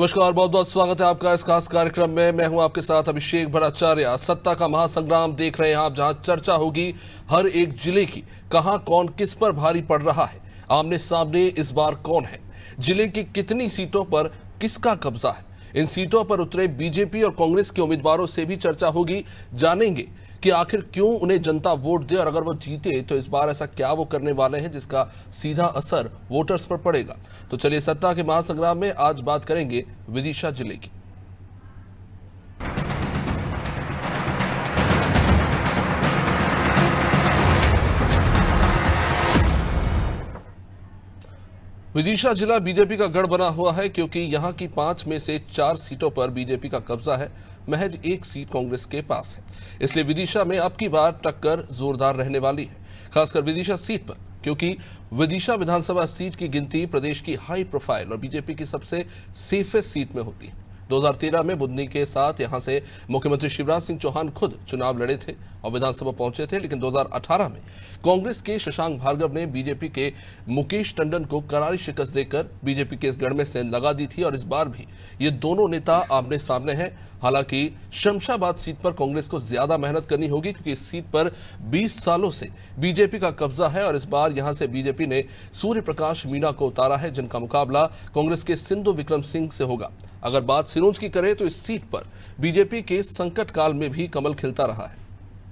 नमस्कार, बहुत बहुत स्वागत है आपका इस खास कार्यक्रम में। मैं हूं आपके साथ अभिषेक भट्टाचार्य। सत्ता का महासंग्राम देख रहे हैं आप, जहां चर्चा होगी हर एक जिले की, कहां कौन किस पर भारी पड़ रहा है, आमने सामने इस बार कौन है, जिले की कितनी सीटों पर किसका कब्जा है। इन सीटों पर उतरे बीजेपी और कांग्रेस के उम्मीदवारों से भी चर्चा होगी। जानेंगे कि आखिर क्यों उन्हें जनता वोट दे और अगर वो जीते तो इस बार ऐसा क्या वो करने वाले हैं जिसका सीधा असर वोटर्स पर पड़ेगा। तो चलिए, सत्ता के महासंग्राम में आज बात करेंगे विदिशा जिले की। विदिशा जिला बीजेपी का गढ़ बना हुआ है, क्योंकि यहां की 5 में से 4 सीटों पर बीजेपी का कब्जा है, महज 1 सीट कांग्रेस के पास है। इसलिए विदिशा में अब की बार टक्कर जोरदार रहने वाली है, खासकर विदिशा सीट पर, क्योंकि विदिशा विधानसभा सीट की गिनती प्रदेश की हाई प्रोफाइल और बीजेपी की सबसे सेफेस्ट सीट में होती है। 2013 में बुधनी के साथ यहां से मुख्यमंत्री शिवराज सिंह चौहान खुद चुनाव लड़े थे और विधानसभा पहुंचे थे, लेकिन 2018 में कांग्रेस के शशांक भार्गव ने बीजेपी के मुकेश टंडन को करारी शिकस्त देकर बीजेपी के इस गढ़ में सेंध लगा दी थी और इस बार भी ये दोनों नेता आमने सामने हैं। हालांकि शमशाबाद सीट पर कांग्रेस को ज्यादा मेहनत करनी होगी, क्योंकि इस सीट पर 20 सालों से बीजेपी का कब्जा है और इस बार यहां से बीजेपी ने सूर्य प्रकाश मीणा को उतारा है, जिनका मुकाबला कांग्रेस के सिंधु विक्रम सिंह से होगा। अगर बात सिरोंज की करें तो इस सीट पर बीजेपी के संकट काल में भी कमल खिलता रहा है।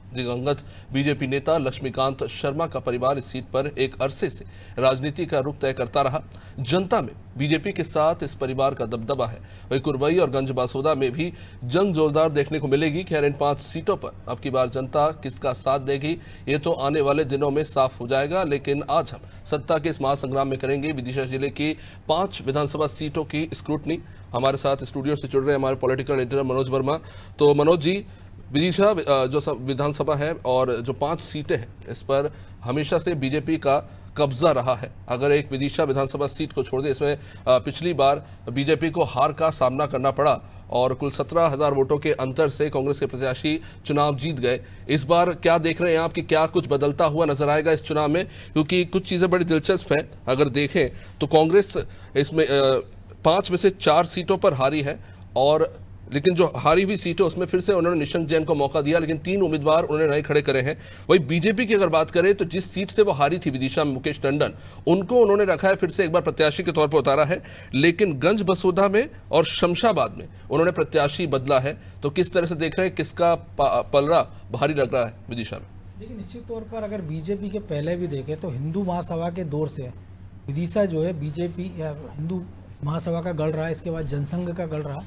दिवंगत बीजेपी नेता लक्ष्मीकांत शर्मा का परिवार इस सीट पर एक अरसे से राजनीति का रुख तय करता रहा। जनता में बीजेपी के साथ इस परिवार का दबदबा है। वही कुरबई और गंज बासोदा में भी जंग जोरदार देखने को मिलेगी। खैर, इन 5 सीटों पर अब की बार जनता किसका साथ देगी, ये तो आने वाले दिनों में साफ हो जाएगा। लेकिन आज हम सत्ता के इस महासंग्राम में करेंगे विदिशा जिले की 5 विधानसभा सीटों की स्क्रूटनी। हमारे साथ स्टूडियो से जुड़ रहे हैं हमारे पॉलिटिकल एडिटर मनोज वर्मा। तो मनोज जी, विदिशा जो विधानसभा है और जो 5 सीटें हैं, इस पर हमेशा से बीजेपी का कब्जा रहा है। अगर एक विदिशा विधानसभा सीट को छोड़ दे, इसमें पिछली बार बीजेपी को हार का सामना करना पड़ा और कुल 17,000 वोटों के अंतर से कांग्रेस के प्रत्याशी चुनाव जीत गए। इस बार क्या देख रहे हैं आप कि क्या कुछ बदलता हुआ नजर आएगा इस चुनाव में? क्योंकि कुछ चीज़ें बड़ी दिलचस्प हैं। अगर देखें तो कांग्रेस इसमें 5 में से 4 सीटों पर हारी है, और लेकिन जो हारी हुई सीटें उसमें फिर से उन्होंने निशंक जैन को मौका दिया, लेकिन 3 उम्मीदवार उन्होंने नए खड़े करे हैं। वही बीजेपी की अगर बात करें तो जिस सीट से वो हारी थी विदिशा में मुकेश टंडन, उनको उन्होंने रखा है, फिर से एक बार प्रत्याशी के तौर पर उतारा है। लेकिन गंज बसोदा में और शमशाबाद में उन्होंने प्रत्याशी बदला है। तो किस तरह से देख रहे हैं, किसका पलड़ा भारी लग रहा है विदिशा में? देखिए, निश्चित तौर पर अगर बीजेपी के पहले भी देखें तो हिंदू महासभा के दौर से विदिशा जो है बीजेपी या हिंदू महासभा का गढ़ रहा, इसके बाद जनसंघ का गढ़ रहा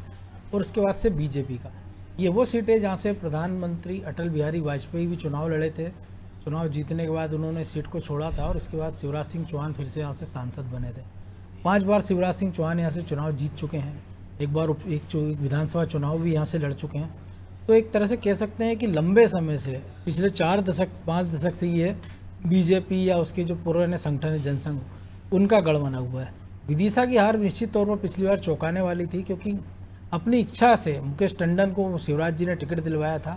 और उसके बाद से बीजेपी का। ये वो सीटें जहाँ से प्रधानमंत्री अटल बिहारी वाजपेयी भी चुनाव लड़े थे। चुनाव जीतने के बाद उन्होंने सीट को छोड़ा था और इसके बाद शिवराज सिंह चौहान फिर से यहाँ से सांसद बने थे। 5 बार शिवराज सिंह चौहान यहाँ से चुनाव जीत चुके हैं। एक बार एक विधानसभा चुनाव भी यहाँ से लड़ चुके हैं। तो एक तरह से कह सकते हैं कि लंबे समय से, पिछले 5 दशक से ये बीजेपी या उसके जो पुराने संगठन है जनसंघ, उनका गढ़ बना हुआ है। विदिशा की हार निश्चित तौर पर पिछली बार चौंकाने वाली थी, क्योंकि अपनी इच्छा से मुकेश टंडन को शिवराज जी ने टिकट दिलवाया था।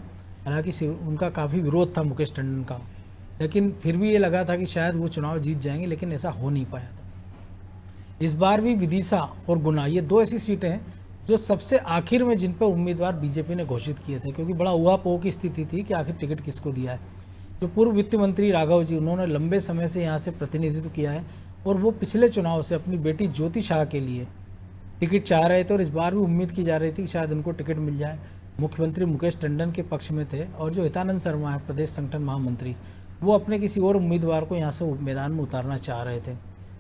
हालांकि उनका काफ़ी विरोध था मुकेश टंडन का, लेकिन फिर भी ये लगा था कि शायद वो चुनाव जीत जाएंगे, लेकिन ऐसा हो नहीं पाया था। इस बार भी विदिशा और गुना, ये 2 ऐसी सीटें हैं जो सबसे आखिर में जिन पर उम्मीदवार बीजेपी ने घोषित किए थे, क्योंकि बड़ा उहापोह की स्थिति थी कि आखिर टिकट किसको दिया है। जो पूर्व वित्त मंत्री राघव जी, उन्होंने लंबे समय से यहाँ से प्रतिनिधित्व किया है और वो पिछले चुनाव से अपनी बेटी ज्योति शाह के लिए टिकट चाह रहे थे और इस बार भी उम्मीद की जा रही थी कि शायद उनको टिकट मिल जाए। मुख्यमंत्री मुकेश टंडन के पक्ष में थे और जो हितानंद शर्मा है प्रदेश संगठन महामंत्री, वो अपने किसी और उम्मीदवार को यहाँ से मैदान में उतारना चाह रहे थे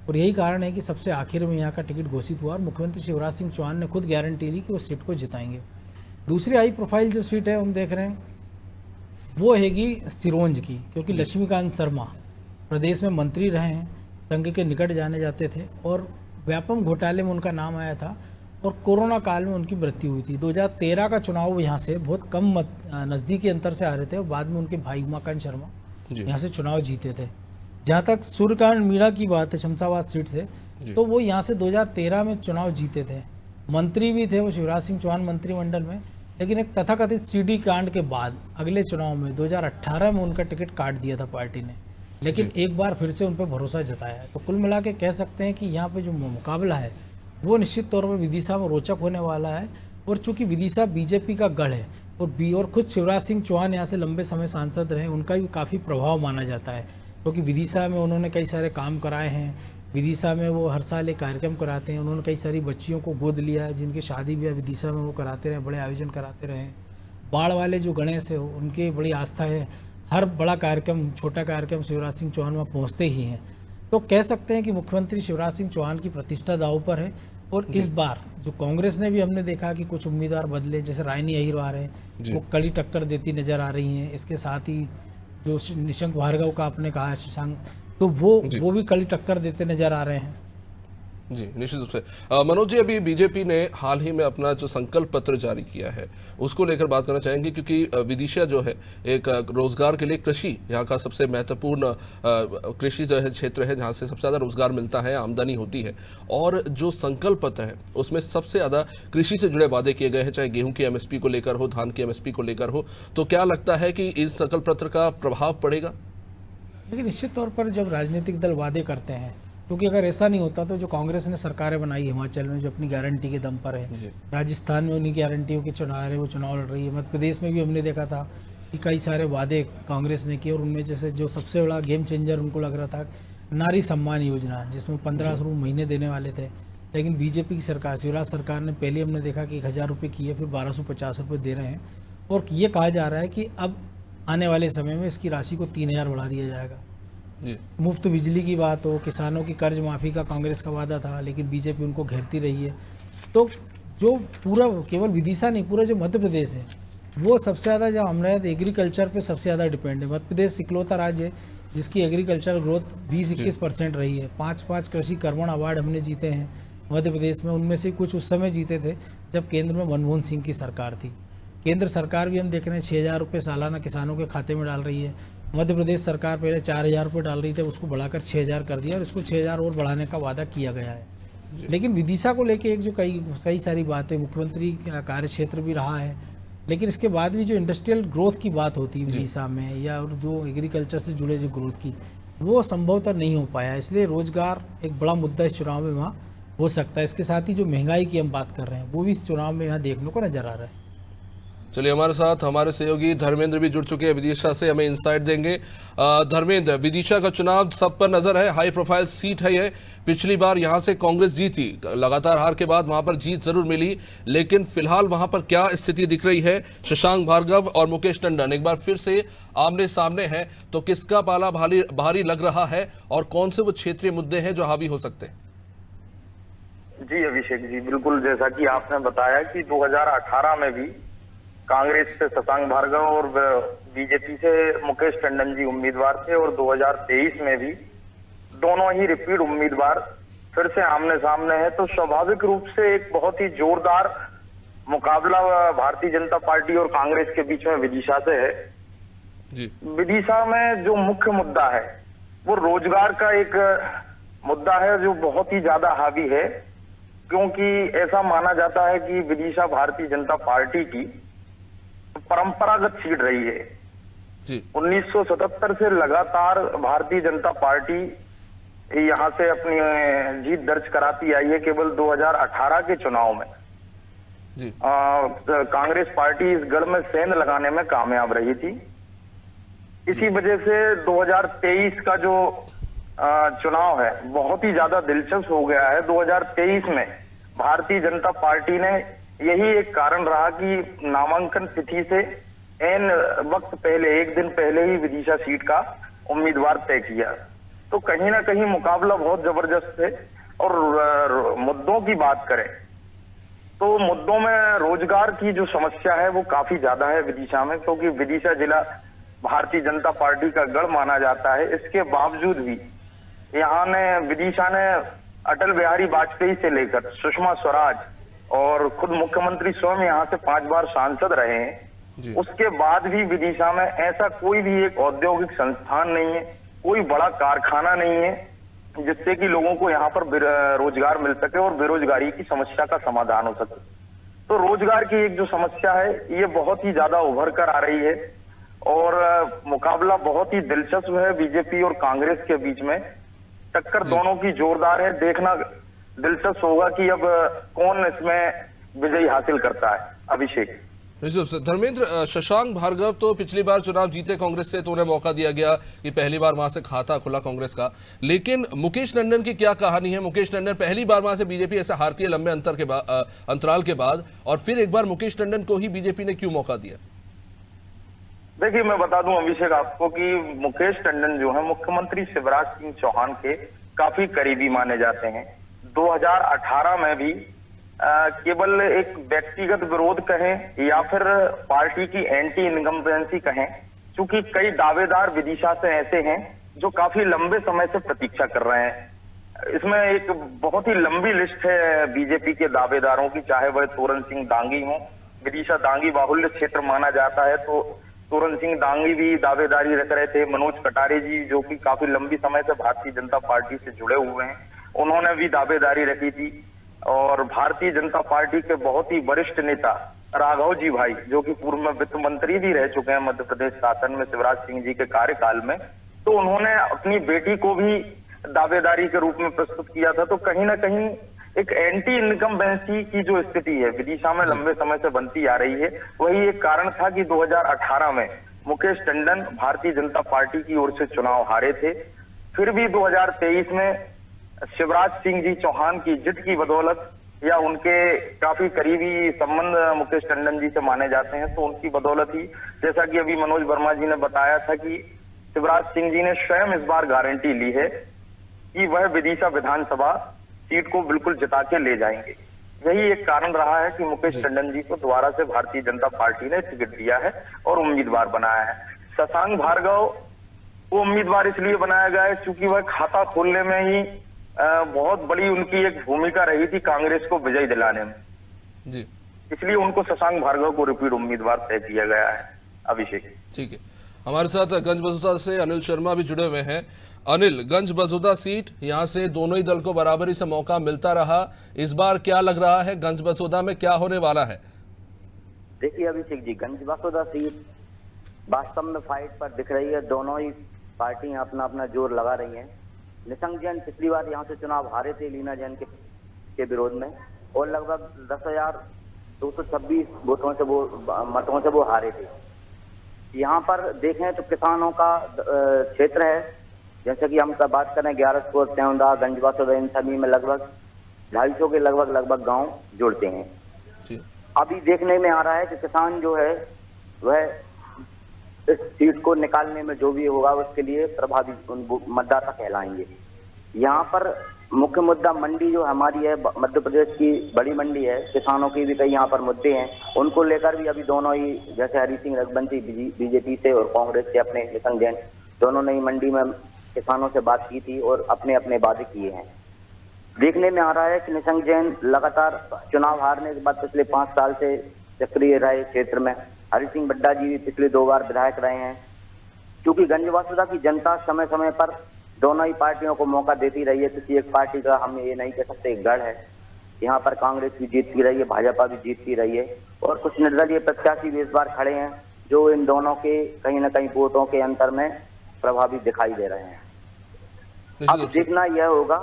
और यही कारण है कि सबसे आखिर में यहाँ का टिकट घोषित हुआ और मुख्यमंत्री शिवराज सिंह चौहान ने खुद गारंटी ली कि वो सीट को जिताएंगे। दूसरी हाई प्रोफाइल जो सीट है हम देख रहे हैं वो हैगी सिरोंज की, क्योंकि लक्ष्मीकांत शर्मा प्रदेश में मंत्री रहे हैं, संघ के निकट जाने जाते थे और व्यापम घोटाले में उनका नाम आया था और कोरोना काल में उनकी मृत्यु हुई थी। 2013 का चुनाव यहाँ से बहुत कम नज़दीकी अंतर से आ रहे थे और बाद में उनके भाई उमाकांत शर्मा यहाँ से चुनाव जीते थे। जहाँ तक सूर्यकांत मीणा की बात है शमशाबाद सीट से, तो वो यहाँ से 2013 में चुनाव जीते थे, मंत्री भी थे वो शिवराज सिंह चौहान मंत्रिमंडल में। लेकिन एक तथाकथित सीडी कांड के बाद अगले चुनाव में 2018 में उनका टिकट काट दिया था पार्टी ने, लेकिन एक बार फिर से उन पर भरोसा जताया है। तो कुल मिला के कह सकते हैं कि यहाँ पे जो मुकाबला है वो निश्चित तौर पर विदिशा में रोचक होने वाला है। और चूंकि विदिशा बीजेपी का गढ़ है और खुद शिवराज सिंह चौहान यहाँ से लंबे समय सांसद रहे, उनका भी काफ़ी प्रभाव माना जाता है, क्योंकि विदिशा में उन्होंने कई सारे काम कराए हैं। विदिशा में वो हर साल एक कार्यक्रम कराते हैं, उन्होंने कई सारी बच्चियों को गोद लिया है जिनकी शादी ब्याह विदिशा में वो कराते रहे, बड़े आयोजन कराते रहे। बाढ़ वाले जो गणेश है उनकी बड़ी आस्था है, हर बड़ा कार्यक्रम छोटा कार्यक्रम शिवराज सिंह चौहान वहाँ पहुँचते ही हैं। तो कह सकते हैं कि मुख्यमंत्री शिवराज सिंह चौहान की प्रतिष्ठा दांव पर है। और इस बार जो कांग्रेस ने भी हमने देखा कि कुछ उम्मीदवार बदले, जैसे रायनी अहिरवार है, वो कड़ी टक्कर देती नजर आ रही हैं। इसके साथ ही जो निशंक भार्गव का आपने कहा है शशांक, तो वो भी कड़ी टक्कर देते नजर आ रहे हैं। जी, निश्चित रूप से। मनोज जी, अभी बीजेपी ने हाल ही में अपना जो संकल्प पत्र जारी किया है उसको लेकर बात करना चाहेंगे, क्योंकि विदिशा जो है एक रोजगार के लिए कृषि यहाँ का सबसे महत्वपूर्ण कृषि जो है क्षेत्र है, जहाँ से सबसे ज़्यादा रोजगार मिलता है, आमदनी होती है। और जो संकल्प पत्र है उसमें सबसे ज़्यादा कृषि से जुड़े वादे किए गए हैं, चाहे गेहूं की एमएसपी को लेकर हो, धान की एमएसपी को लेकर हो। तो क्या लगता है कि इस संकल्प पत्र का प्रभाव पड़ेगा? लेकिन निश्चित तौर पर जब राजनीतिक दल वादे करते हैं, क्योंकि अगर ऐसा नहीं होता तो जो कांग्रेस ने सरकारें बनाई हिमाचल में जो अपनी गारंटी के दम पर है, राजस्थान में उन्हीं गारंटियों के चुनाव है, वो चुनाव लड़ रही है, मध्य प्रदेश में भी हमने देखा था कि कई सारे वादे कांग्रेस ने किए। और उनमें जैसे जो सबसे बड़ा गेम चेंजर उनको लग रहा था नारी सम्मान योजना, जिसमें 1500 महीने देने वाले थे, लेकिन बीजेपी की सरकार, शिवराज सरकार ने पहले हमने देखा कि 1000 रुपये किए, फिर 1250 रुपये दे रहे हैं। और ये कहा जा रहा है कि अब आने वाले समय में इसकी राशि को 3000 बढ़ा दिया जाएगा। मुफ्त बिजली की बात हो, किसानों की कर्ज माफ़ी का कांग्रेस का वादा था, लेकिन बीजेपी उनको घेरती रही है। तो जो पूरा केवल विदिशा नहीं, पूरा जो मध्य प्रदेश है वो सबसे ज़्यादा, जो हमारे एग्रीकल्चर पे सबसे ज़्यादा डिपेंड है। मध्य प्रदेश इकलौता राज्य है जिसकी एग्रीकल्चर ग्रोथ 20-21% रही है। 5 कृषि कर्मण अवार्ड हमने जीते हैं मध्य प्रदेश में, उनमें से कुछ उस समय जीते थे जब केंद्र में मनमोहन सिंह की सरकार थी। केंद्र सरकार भी हम देख रहे हैं 6000 रुपये सालाना किसानों के खाते में डाल रही है। मध्य प्रदेश सरकार पहले 4000 रुपये डाल रही थी, उसको बढ़ाकर 6000 कर दिया और इसको 6000 और बढ़ाने का वादा किया गया है। लेकिन विदिशा को लेके एक जो कई सारी बातें, मुख्यमंत्री का कार्य क्षेत्र भी रहा है, लेकिन इसके बाद भी जो इंडस्ट्रियल ग्रोथ की बात होती है विदिशा में, या और जो एग्रीकल्चर से जुड़े जो ग्रोथ की, वो संभवतः नहीं हो पाया। इसलिए रोजगार एक बड़ा मुद्दा इस चुनाव में वहाँ हो सकता है। इसके साथ ही जो महंगाई की हम बात कर रहे हैं वो भी इस चुनाव में यहाँ देखने को नजर आ रहा है। चलिए, हमारे साथ हमारे सहयोगी धर्मेंद्र भी जुड़ चुके हैं, विदिशा से हमें इंसाइट देंगे। धर्मेंद्र, विदिशा का चुनाव सब पर नजर है, हाई प्रोफाइल सीट है ये। पिछली बार यहां से कांग्रेस जीती, लगातार हार के बाद वहां पर जीत जरूर मिली, लेकिन फिलहाल वहां पर क्या स्थिति दिख रही है? शशांक भार्गव और मुकेश टंडन एक बार फिर से आमने सामने हैं, तो किसका पाला भारी लग रहा है और कौन से वो क्षेत्रीय मुद्दे हैं जो हावी हो सकते हैं? जी अभिषेक जी, बिल्कुल जैसा कि आपने बताया कि 2018 में भी कांग्रेस से शशांक भार्गव और बीजेपी से मुकेश टंडन जी उम्मीदवार थे, और 2023 में भी दोनों ही रिपीट उम्मीदवार फिर से आमने सामने है। तो स्वाभाविक रूप से एक बहुत ही जोरदार मुकाबला भारतीय जनता पार्टी और कांग्रेस के बीच में विदिशा से है। जी। विदिशा में जो मुख्य मुद्दा है वो रोजगार का एक मुद्दा है जो बहुत ही ज्यादा हावी है, क्योंकि ऐसा माना जाता है कि विदिशा भारतीय जनता पार्टी की परंपरागत सीट रही है। जी। 1977 से लगातार भारतीय जनता पार्टी यहां से अपनी जीत दर्ज कराती आई है। केवल 2018 के चुनाव में जी। कांग्रेस पार्टी इस गढ़ में सेंध लगाने में कामयाब रही थी। इसी वजह से 2023 का जो चुनाव है बहुत ही ज्यादा दिलचस्प हो गया है। 2023 में भारतीय जनता पार्टी ने, यही एक कारण रहा कि नामांकन तिथि से एन वक्त पहले, एक दिन पहले ही विदिशा सीट का उम्मीदवार तय किया। तो कहीं ना कहीं मुकाबला बहुत जबरदस्त है। और मुद्दों की बात करें तो मुद्दों में रोजगार की जो समस्या है वो काफी ज्यादा है विदिशा में, क्योंकि विदिशा जिला भारतीय जनता पार्टी का गढ़ माना जाता है। इसके बावजूद भी यहाँ ने, विदिशा ने अटल बिहारी वाजपेयी से लेकर सुषमा स्वराज और खुद मुख्यमंत्री स्वयं यहाँ से 5 बार सांसद रहे हैं। उसके बाद भी विदिशा में ऐसा कोई भी एक औद्योगिक संस्थान नहीं है, कोई बड़ा कारखाना नहीं है जिससे कि लोगों को यहाँ पर रोजगार मिल सके और बेरोजगारी की समस्या का समाधान हो सके। तो रोजगार की एक जो समस्या है ये बहुत ही ज्यादा उभर कर आ रही है, और मुकाबला बहुत ही दिलचस्प है बीजेपी और कांग्रेस के बीच में। टक्कर दोनों की जोरदार है। देखना दिलचस्प होगा कि अब कौन इसमें विजयी हासिल करता है। अभिषेक धर्मेंद्र, शशांक भार्गव तो पिछली बार चुनाव जीते कांग्रेस से, तो उन्हें मौका दिया गया कि पहली बार वहां से खाता खुला कांग्रेस का, लेकिन मुकेश नंदन की क्या कहानी है? मुकेश नंदन पहली बार वहां से बीजेपी ऐसे हारती है लंबे अंतराल के बाद, और फिर एक बार मुकेश नंदन को ही बीजेपी ने क्यों मौका दिया? देखिए, मैं बता दूं अभिषेक आपको कि मुकेश टंडन जो है मुख्यमंत्री शिवराज सिंह चौहान के काफी करीबी माने जाते हैं। 2018 में भी केवल एक व्यक्तिगत विरोध कहें या फिर पार्टी की एंटी इनकम्बेंसी कहें, क्योंकि कई दावेदार विदिशा से ऐसे हैं जो काफी लंबे समय से प्रतीक्षा कर रहे हैं। इसमें एक बहुत ही लंबी लिस्ट है बीजेपी के दावेदारों की, चाहे वह तोरन सिंह डांगी हो। विदिशा डांगी बाहुल्य क्षेत्र माना जाता है, तो तोरन सिंह डांगी भी दावेदारी रख रहे थे। मनोज कटारे जी, जो कि काफी लंबी समय से भारतीय जनता पार्टी से जुड़े हुए हैं, उन्होंने भी दावेदारी रखी थी। और भारतीय जनता पार्टी के बहुत ही वरिष्ठ नेता राघव जी भाई, जो कि पूर्व में वित्त मंत्री भी रह चुके हैं मध्य प्रदेश शासन में शिवराज सिंह जी के कार्यकाल में, तो उन्होंने अपनी बेटी को भी दावेदारी के रूप में प्रस्तुत किया था। तो कहीं ना कहीं एक एंटी इनकम्बेंसी की जो स्थिति है विदिशा में लंबे समय से बनती आ रही है, वही एक कारण था कि 2018 में मुकेश टंडन भारतीय जनता पार्टी की ओर से चुनाव हारे थे। फिर भी 2023 में शिवराज सिंह जी चौहान की जिद की बदौलत, या उनके काफी करीबी संबंध मुकेश टंडन जी से माने जाते हैं, तो उनकी बदौलत ही, जैसा कि अभी मनोज वर्मा जी ने बताया था कि शिवराज सिंह जी ने स्वयं इस बार गारंटी ली है कि वह विदिशा विधानसभा सीट को बिल्कुल जिता के ले जाएंगे। यही एक कारण रहा है कि मुकेश टंडन जी को दोबारा से भारतीय जनता पार्टी ने टिकट दिया है और उम्मीदवार बनाया है। शशांक भार्गव को उम्मीदवार इसलिए बनाया गया है क्योंकि वह खाता खोलने में ही बहुत बड़ी उनकी एक भूमिका रही थी कांग्रेस को विजय दिलाने में जी, इसलिए उनको शशांक भार्गव को रिपीट उम्मीदवार तय किया गया है। अभिषेक ठीक है, हमारे साथ गंज बसोदा से अनिल शर्मा भी जुड़े हुए हैं। अनिल, गंज बसोदा सीट, यहाँ से दोनों ही दल को बराबरी से मौका मिलता रहा, इस बार क्या लग रहा है गंज बसोदा में क्या होने वाला है? देखिए अभिषेक जी, गंज बसोदा सीट वास्तव में फाइट पर दिख रही है। दोनों ही पार्टियां अपना अपना जोर लगा रही हैं। निशंक जैन पिछली बार यहाँ से चुनाव हारे थे लीना जैन के विरोध में, और लगभग 10,226 मतों से वो हारे थे। यहाँ पर देखें तो किसानों का क्षेत्र है, जैसे कि हम बात करें ग्यारसपुर, सेवंदा, गंज बसोदा, इन सभी में लगभग 250 के लगभग गांव जुड़ते हैं। अभी देखने में आ रहा है कि किसान जो है वह इस सीट को निकालने में जो भी होगा उसके लिए प्रभावी मतदाता कहलाएंगे। यहाँ पर मुख्य मुद्दा मंडी जो हमारी है, मध्य प्रदेश की बड़ी मंडी है, किसानों की भी कई यहाँ पर मुद्दे हैं, उनको लेकर भी अभी दोनों ही, जैसे हरि सिंह रघुवंशी बीजेपी से और कांग्रेस से अपने निशंक जैन, दोनों ने ही मंडी में किसानों से बात की थी और अपने अपने वादे किए हैं। देखने में आ रहा है कि निशंक जैन लगातार चुनाव हारने के बाद पिछले 5 साल से सक्रिय रहे क्षेत्र में। हरि सिंह बड्डा जी भी पिछले 2 बार विधायक रहे हैं। क्योंकि गंज बसोदा की जनता समय समय पर दोनों ही पार्टियों को मौका देती रही है, किसी एक पार्टी का हम ये नहीं कह सकते गढ़ है। यहाँ पर कांग्रेस भी जीतती रही है, भाजपा भी जीतती रही है, और कुछ निर्दलीय प्रत्याशी भी इस बार खड़े हैं जो इन दोनों के कहीं ना कहीं वोटों के अंतर में प्रभावी दिखाई दे रहे हैं। अब देखना यह होगा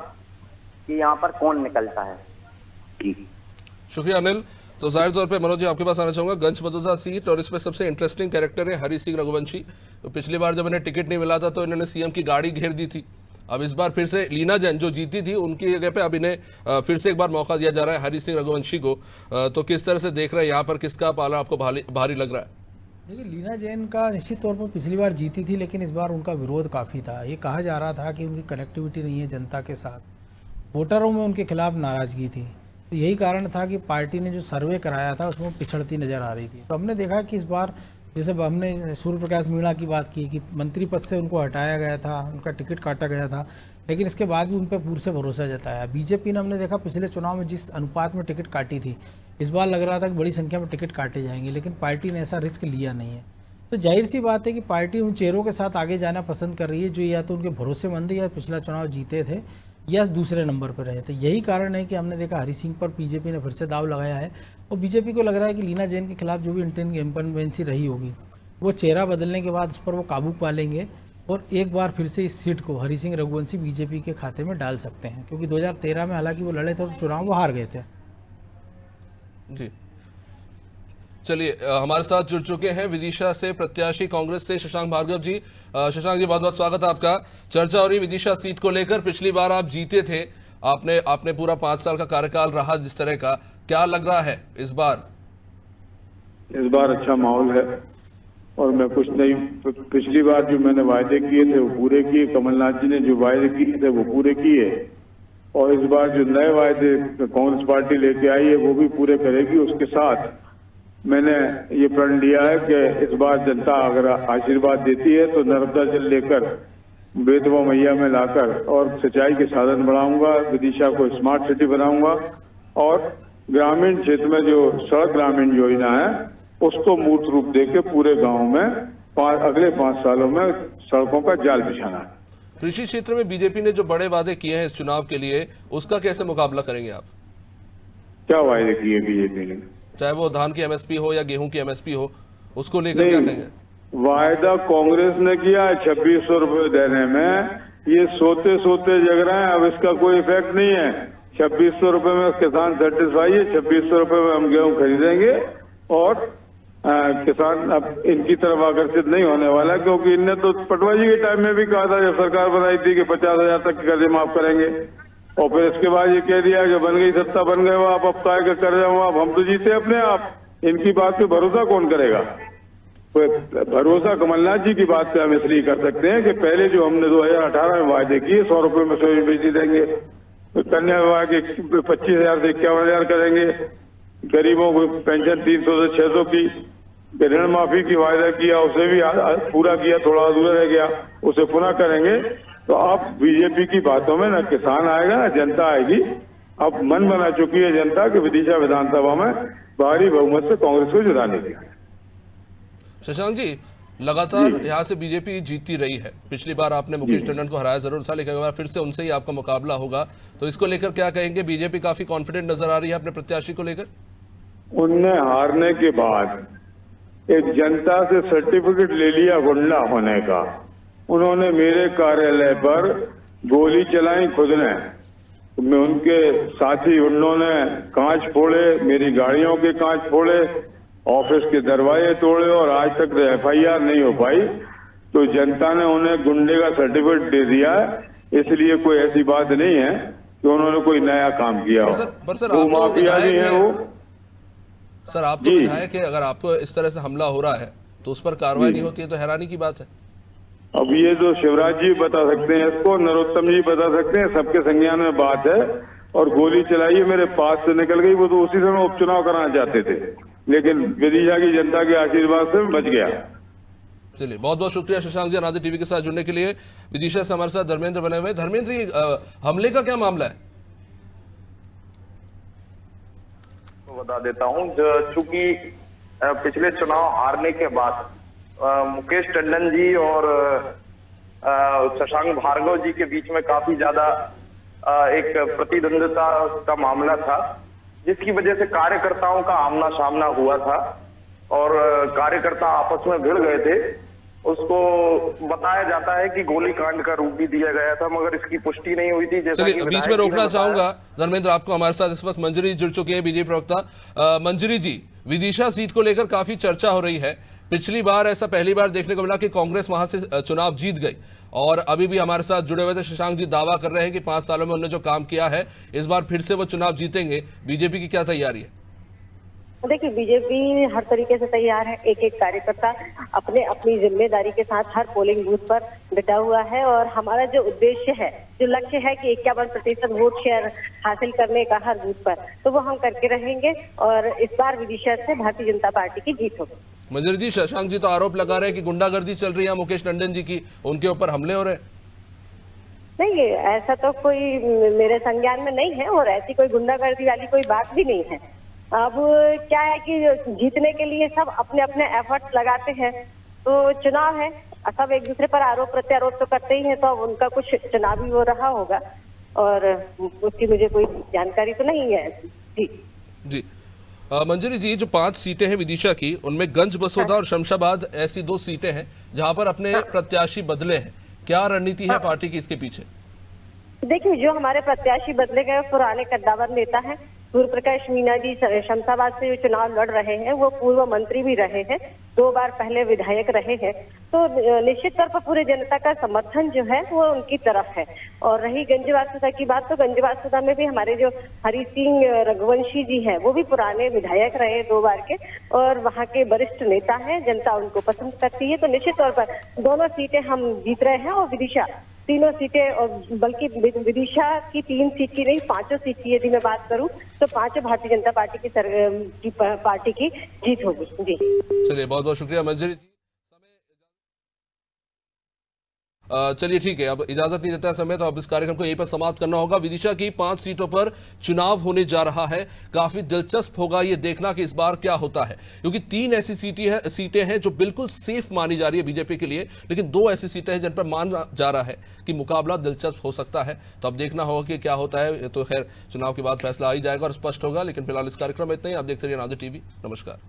कि यहाँ पर कौन निकलता है। शुक्रिया अनिल। तो जाहिर तौर पे मनोज जी आपके पास आना चाहूंगा, गंज बसोदा सीट, और इसमें सबसे इंटरेस्टिंग कैरेक्टर है हरि सिंह रघुवंशी। तो पिछली बार जब इन्हें टिकट नहीं मिला था तो इन्होंने सीएम की गाड़ी घेर दी थी। अब इस बार फिर से लीना जैन जो जीती थी उनकी जगह पे अब इन्हें फिर से एक बार मौका दिया जा रहा है हरि सिंह रघुवंशी को। तो किस तरह से देख रहे हैं यहाँ पर, किसका पाला आपको भारी लग रहा है? देखिए, लीना जैन का निश्चित तौर पर पिछली बार जीती थी, लेकिन इस बार उनका विरोध काफ़ी था। ये कहा जा रहा था कि उनकी कनेक्टिविटी नहीं है जनता के साथ, वोटरों में उनके खिलाफ नाराजगी थी। तो यही कारण था कि पार्टी ने जो सर्वे कराया था उसमें पिछड़ती नजर आ रही थी। तो हमने देखा कि इस बार, जैसे हमने सूर्य प्रकाश मीणा की बात की कि मंत्री पद से उनको हटाया गया था, उनका टिकट काटा गया था, लेकिन इसके बाद भी उन पर पूरे से भरोसा जताया। बीजेपी ने, हमने देखा पिछले चुनाव में जिस अनुपात में टिकट काटी थी, इस बार लग रहा था कि बड़ी संख्या में टिकट काटे जाएंगे, लेकिन पार्टी ने ऐसा रिस्क लिया नहीं है। तो जाहिर सी बात है कि पार्टी उन चेहरों के साथ आगे जाना पसंद कर रही है जो या तो उनके भरोसेमंद या पिछला चुनाव जीते थे या दूसरे नंबर पर रहे थे। यही कारण है कि हमने देखा हरि सिंह पर बीजेपी ने फिर से दाव लगाया है, और बीजेपी को लग रहा है कि लीना जैन के खिलाफ जो भी इंटेंसिटी रही होगी वो चेहरा बदलने के बाद उस पर वो काबू पा लेंगे और एक बार फिर से इस सीट को हरि सिंह रघुवंशी बीजेपी के खाते में डाल सकते हैं, क्योंकि 2013 में हालांकि वो लड़े थे तो चुनाव वो हार गए थे। जी चलिए, हमारे साथ जुड़ चुके हैं विदिशा से प्रत्याशी कांग्रेस से शशांक भार्गव जी। शशांक जी, बहुत बहुत स्वागत है आपका। चर्चा हो रही विदिशा सीट को लेकर, पिछली बार आप जीते थे, आपने पूरा 5 साल का कार्यकाल रहा जिस तरह का, क्या लग रहा है इस बार? इस बार अच्छा माहौल है और मैं कुछ नहीं, पिछली बार जो मैंने वायदे किए थे वो पूरे किए, कमलनाथ जी ने जो वायदे किए थे वो पूरे किए, और इस बार जो नए वायदे कांग्रेस पार्टी लेके आई है वो भी पूरे करेगी। उसके साथ मैंने ये प्रण लिया है कि इस बार जनता अगर आशीर्वाद देती है तो नर्मदा जल लेकर बेतवा मैया में लाकर और सिंचाई के साधन बढ़ाऊंगा, विदिशा को स्मार्ट सिटी बनाऊंगा, और ग्रामीण क्षेत्र में जो सड़क ग्रामीण योजना है उसको मूर्त रूप देके पूरे गांव में अगले 5 सालों में सड़कों का जाल बिछाना है। कृषि क्षेत्र में बीजेपी ने जो बड़े वादे किए हैं इस चुनाव के लिए, उसका कैसे मुकाबला करेंगे आप? क्या वायदे किए बीजेपी ने? चाहे वो धान की एमएसपी हो या गेहूं की एमएसपी हो, उसको लेकर क्या कहेंगे? वायदा कांग्रेस ने किया है 2600 रुपए देने में, ये सोते सोते जग रहे हैं, अब इसका कोई इफेक्ट नहीं है। 2600 रुपए में किसान सेटिस्फाई है, 2600 रुपए में हम गेहूं खरीदेंगे, और किसान अब इनकी तरफ आकर्षित नहीं होने वाला, क्योंकि इनने तो पटवा जी के टाइम में भी कहा था जब सरकार बनाई थी कि 50,000 तक कर्जे माफ करेंगे, और फिर इसके बाद ये कह दिया कि बन गई सत्ता, बन गए हो आप, अब काय का कर्जा हो आप, हम तो जीते अपने आप। इनकी बात पे भरोसा कौन करेगा? भरोसा कमलनाथ जी की बात पे हम इसलिए कर सकते हैं कि पहले जो हमने 2018 में वायदे किए 100 रुपए में सोयाबीन बेची देंगे, कन्या विवाह के 25,000 से 51,000 करेंगे, गरीबों को पेंशन 300 से 600 की, ऋण माफी की वायदा किया उसे भी पूरा किया, थोड़ा अधूरा रह गया, उसे पुनः करेंगे। तो अब बीजेपी की बातों में न किसान आएगा न जनता आएगी। अब मन बना चुकी है जनता कि विदिशा विधानसभा में भारी बहुमत से कांग्रेस को जिताने की। शशांक जी, लगातार यहाँ से बीजेपी जीतती रही है, पिछली बार आपने मुकेश टंडन को हराया जरूर था, लेकिन अगर फिर से उनसे ही आपका मुकाबला होगा तो इसको लेकर क्या कहेंगे? बीजेपी काफी कॉन्फिडेंट नजर आ रही है अपने प्रत्याशी को लेकर। उनने हारने के बाद एक जनता से सर्टिफिकेट ले लिया गुंडा होने का। उन्होंने मेरे कार्यालय पर गोली चलाई खुद ने, मैं उनके साथी उन्होंने कांच फोड़े, मेरी गाड़ियों के कांच फोड़े, ऑफिस के दरवाजे तोड़े, और आज तक FIR नहीं हो पाई। तो जनता ने उन्हें गुंडे का सर्टिफिकेट दे दिया है, इसलिए कोई ऐसी बात नहीं है कि उन्होंने कोई नया काम किया हो। पर सर, वो आप तो माफिया भी है वो। सर, आप तो विधायक है, अगर आपको इस तरह से हमला हो रहा है तो उस पर कार्रवाई नहीं होती है तो हैरानी की बात है। अब ये तो शिवराज जी बता सकते हैं इसको, नरोत्तम जी बता सकते हैं, सबके संज्ञान में बात है। और गोली चलाई मेरे पास से निकल गई, वो तो उसी समय उपचुनाव कराना चाहते थे, लेकिन विदिशा की जनता के आशीर्वाद से बच गया। चलिए, बहुत बहुत शुक्रिया शशांक जी अनादि टीवी के साथ जुड़ने के लिए। विदिशा से हमारे साथ धर्मेंद्र बने हुए। धर्मेंद्र, ये हमले का क्या मामला है? तो बता देता हूं, चूंकि पिछले चुनाव हारने के बाद मुकेश टंडन जी और शशांक भार्गव जी के बीच में काफी ज्यादा एक प्रतिद्वंद्विता का मामला था, जिसकी वजह से कार्यकर्ताओं का आमना सामना हुआ था और कार्यकर्ता आपस में भिड़ गए थे। उसको बताया जाता है कि गोलीकांड का रूप भी दिया गया था, मगर इसकी पुष्टि नहीं हुई थी। जैसा चलिए, बीच में रोकना चाहूंगा धर्मेंद्र आपको। हमारे साथ इस वक्त मंजरी जुड़ चुकी है, बीजेपी प्रवक्ता। मंजरी जी, विदिशा सीट को लेकर काफी चर्चा हो रही है। पिछली बार ऐसा पहली बार देखने को मिला कि कांग्रेस वहां से चुनाव जीत गई, और अभी भी हमारे साथ जुड़े हुए थे शशांक जी दावा कर रहे हैं कि 5 सालों में उन्होंने जो काम किया है इस बार फिर से वो चुनाव जीतेंगे। बीजेपी की क्या तैयारी है? देखिए, बीजेपी हर तरीके से तैयार है। एक एक कार्यकर्ता अपने अपनी जिम्मेदारी के साथ हर पोलिंग बूथ पर डटा हुआ है, और हमारा जो उद्देश्य है, जो लक्ष्य है कि 51% वोट शेयर हासिल करने का हर बूथ पर, तो वो हम करके रहेंगे, और इस बार विदिशा से भारतीय जनता पार्टी की जीत होगी। मंजरी जी, शशांक जी तो आरोप लगा रहे हैं कि गुंडागर्दी चल रही है मुकेश टंडन जी की, उनके ऊपर हमले हो रहे हैं। नहीं, ऐसा तो कोई मेरे संज्ञान में नहीं है, और ऐसी कोई गुंडागर्दी वाली कोई बात भी नहीं है। अब क्या है कि जीतने के लिए सब अपने अपने एफर्ट्स लगाते हैं, तो चुनाव है, सब एक दूसरे पर आरोप प्रत्यारोप तो करते ही हैं, तो अब उनका कुछ चुनावी हो रहा होगा, और उसकी मुझे कोई जानकारी तो नहीं है। जी मंजरी जी, जो 5 सीटें हैं विदिशा की, उनमें गंज बसोदा और शमशाबाद ऐसी 2 सीटें हैं जहां पर अपने प्रत्याशी बदले हैं। क्या रणनीति है पार्टी की इसके पीछे? देखिए, जो हमारे प्रत्याशी बदले गए पुराने कद्दावर नेता हैं, सूर्य प्रकाश मीणा जी शमशाबाद से जो चुनाव लड़ रहे हैं, वो पूर्व मंत्री भी रहे हैं, 2 बार पहले विधायक रहे हैं, तो निश्चित तौर पर पूरे जनता का समर्थन जो है वो उनकी तरफ है। और रही गंजवासुदा की बात, तो गंजवासुदा में भी हमारे जो हरि सिंह रघुवंशी जी हैं, वो भी पुराने विधायक रहे 2 बार के, और वहाँ के वरिष्ठ नेता हैं, जनता उनको पसंद करती है। तो निश्चित तौर पर दोनों सीटें हम जीत रहे हैं, और विदिशा तीनों सीटें, और बल्कि विदिशा की 3 सीट की नहीं 5 सीट की यदि मैं बात करूं तो 5 भारतीय जनता पार्टी की पार्टी की जीत होगी। जी चलिए, बहुत बहुत शुक्रिया मंजरी। चलिए ठीक है, अब इजाजत नहीं देता समय, तो अब इस कार्यक्रम को यहीं पर समाप्त करना होगा। विदिशा की 5 सीटों पर चुनाव होने जा रहा है। काफी दिलचस्प होगा ये देखना कि इस बार क्या होता है, क्योंकि 3 ऐसी सीटें हैं जो बिल्कुल सेफ मानी जा रही है बीजेपी के लिए, लेकिन 2 ऐसी सीटें हैं जिन पर माना जा रहा है कि मुकाबला दिलचस्प हो सकता है। तो अब देखना होगा कि क्या होता है। तो खैर, चुनाव के बाद फैसला आ ही जाएगा और स्पष्ट होगा। लेकिन फिलहाल इस कार्यक्रम में इतना ही। आप देखते रहिए नादिर टीवी। नमस्कार।